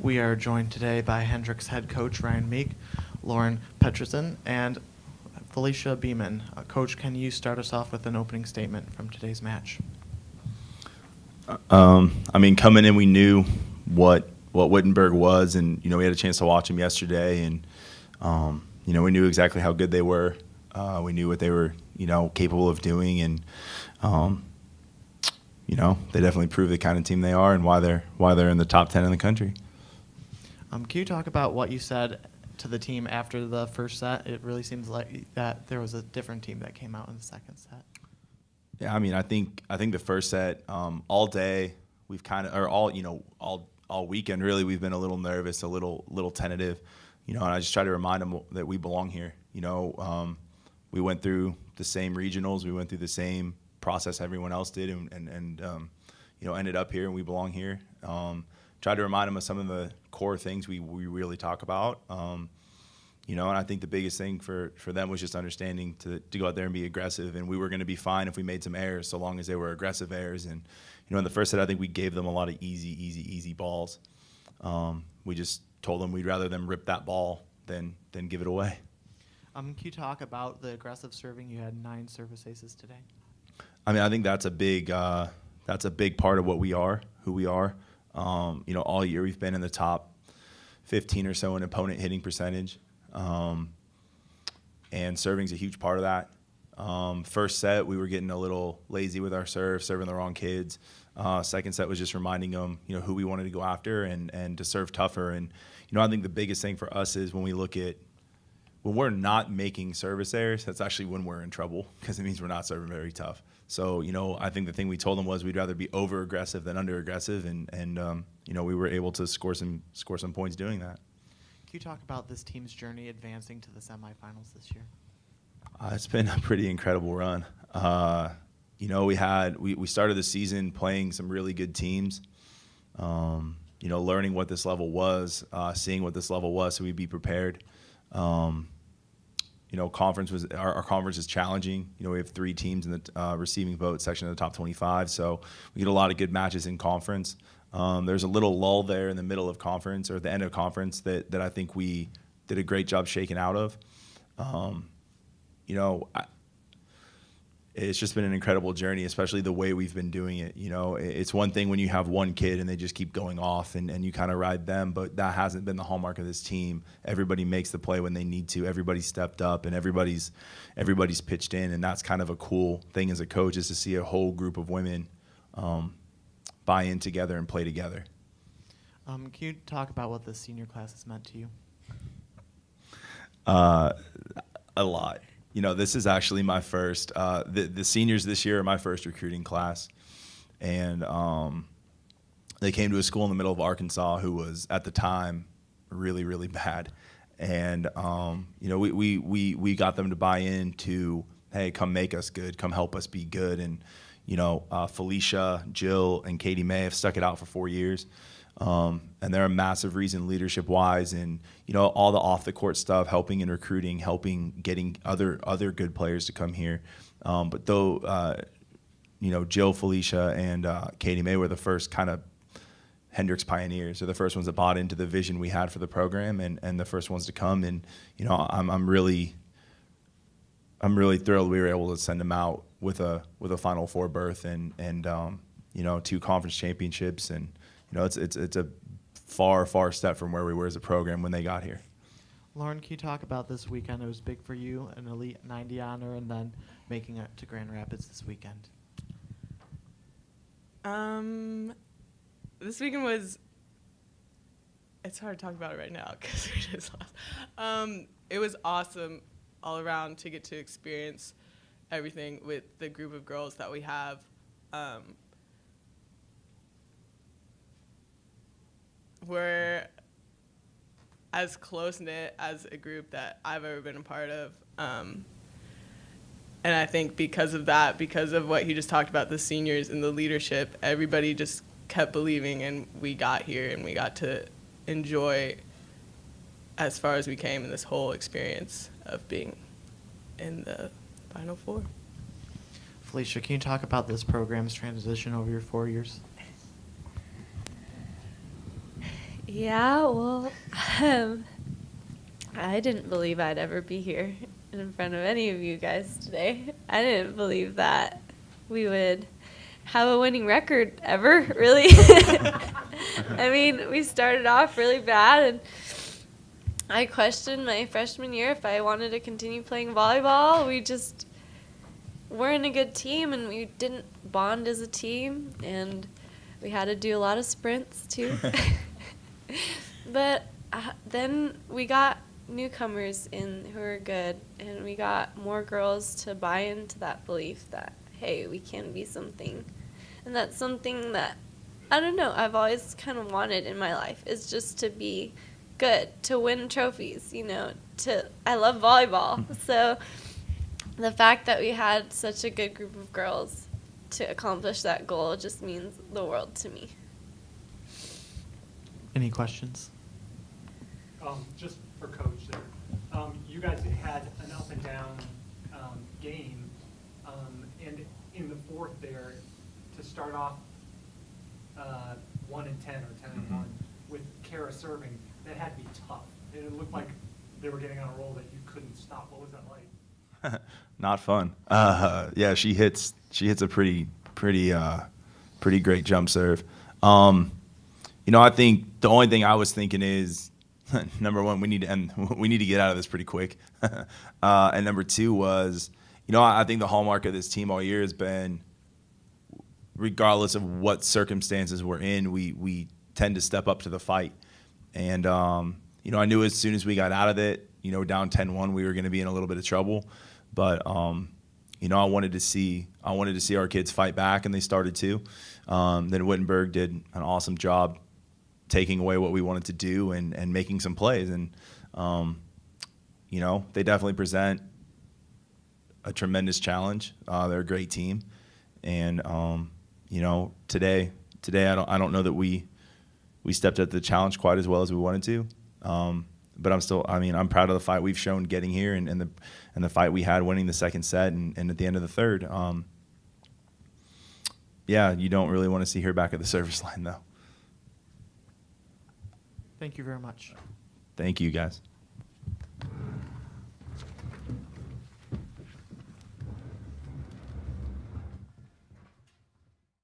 We are joined today by Hendrix head coach Ryan Meek, Lauren Peterson, and Felicia Beeman. Coach, can you start us off with an opening statement from today's match? Coming in, we knew what Wittenberg was, and we had a chance to watch them yesterday, and we knew exactly how good they were. We knew what they were capable of doing, and they definitely proved the kind of team they are and why they're in the top 10 in the country. Can you talk about what you said to the team after the first set? It really seems like that there was a different team that came out in the second set. Yeah, I think the first set, all day we've all weekend really we've been a little nervous, a little tentative, and I just try to remind them that we belong here. We went through the same regionals, we went through the same process everyone else did, and ended up here, and we belong here. Try to remind them of some of the core things we really talk about. And I think the biggest thing for them was just understanding to go out there and be aggressive, and we were going to be fine if we made some errors, so long as they were aggressive errors. And in the first set, I think we gave them a lot of easy balls. We just told them we'd rather them rip that ball than give it away. Can you talk about the aggressive serving? You had 9 service aces today. I think that's a big part of what we are, who we are. All year we've been in the top 15 or so in opponent hitting percentage. And serving's a huge part of that. First set, we were getting a little lazy with our serving the wrong kids. Second set was just reminding them, who we wanted to go after and to serve tougher. And, I think the biggest thing for us is when we're not making service errors, that's actually when we're in trouble, because it means we're not serving very tough. So, I think the thing we told them was we'd rather be over-aggressive than under-aggressive, and we were able to score some points doing that. Can you talk about this team's journey advancing to the semifinals this year? It's been a pretty incredible run. We started the season playing some really good teams, learning what this level was, seeing what this level was so we'd be prepared. Our conference is challenging. We have 3 teams in the receiving vote section of the top 25, so we get a lot of good matches in conference. There's a little lull there in the middle of conference or the end of conference that I think we did a great job shaking out of. It's just been an incredible journey, especially the way we've been doing it. It's one thing when you have one kid and they just keep going off and you kind of ride them, but that hasn't been the hallmark of this team. Everybody makes the play when they need to. Everybody stepped up and everybody's pitched in, and that's kind of a cool thing as a coach, is to see a whole group of women buy in together and play together. Can you talk about what the senior class has meant to you? A lot. This is actually my first. The seniors this year are my first recruiting class, and they came to a school in the middle of Arkansas who was at the time really, really bad, and we got them to buy into, hey, come make us good, come help us be good, and Felicia, Jill, and Katie May have stuck it out for 4 years. And they're a massive reason leadership-wise, and all the off-the-court stuff, helping in recruiting, helping getting other good players to come here. But though Jill, Felicia, and Katie May were the first kind of Hendrix pioneers. They're the first ones that bought into the vision we had for the program, and the first ones to come. And I'm really thrilled we were able to send them out with a Final Four berth and 2 conference championships, and it's a far step from where we were as a program when they got here. Lauren, can you talk about this weekend? It was big for you, an Elite 90 honor, and then making it to Grand Rapids this weekend. This weekend was, it's hard to talk about it right now because we just lost. It was awesome all around to get to experience everything with the group of girls that we have. We're as close-knit as a group that I've ever been a part of. And I think because of that, because of what he just talked about, the seniors and the leadership, everybody just kept believing, and we got here and we got to enjoy as far as we came in this whole experience of being in the Final Four. Felicia, can you talk about this program's transition over your 4 years? Yeah, well, I didn't believe I'd ever be here in front of any of you guys today. I didn't believe that we would have a winning record ever, really. I mean, we started off really bad, and I questioned my freshman year if I wanted to continue playing volleyball. We just weren't a good team, and we didn't bond as a team, and we had to do a lot of sprints, too. But then we got newcomers in who are good, and we got more girls to buy into that belief that, hey, we can be something. And that's something that, I don't know, I've always kind of wanted in my life, is just to be good, to win trophies, you know, I love volleyball. So the fact that we had such a good group of girls to accomplish that goal just means the world to me. Any questions? Just for Coach there. You guys had an up and down game, and in the fourth there, to start off 1-10 or 10-1 with Kara serving, that had to be tough. And it looked like they were getting on a roll that you couldn't stop. What was that like? Not fun. Yeah, she hits a pretty great jump serve. You know, I think the only thing I was thinking is, number one, we need to get out of this pretty quick. And number two was, you know, I think the hallmark of this team all year has been, regardless of what circumstances we're in, we tend to step up to the fight. And you know, I knew as soon as we got out of it, you know, down 10-1, we were going to be in a little bit of trouble. But you know, I wanted to see our kids fight back, and they started to. Then Wittenberg did an awesome job taking away what we wanted to do and making some plays. And, you know, they definitely present a tremendous challenge. They're a great team. And, you know, today I don't know that we stepped at the challenge quite as well as we wanted to. But I'm proud of the fight we've shown getting here and the fight we had winning the second set and at the end of the third. Yeah, you don't really want to see her back at the service line, though. Thank you very much. Thank you, guys.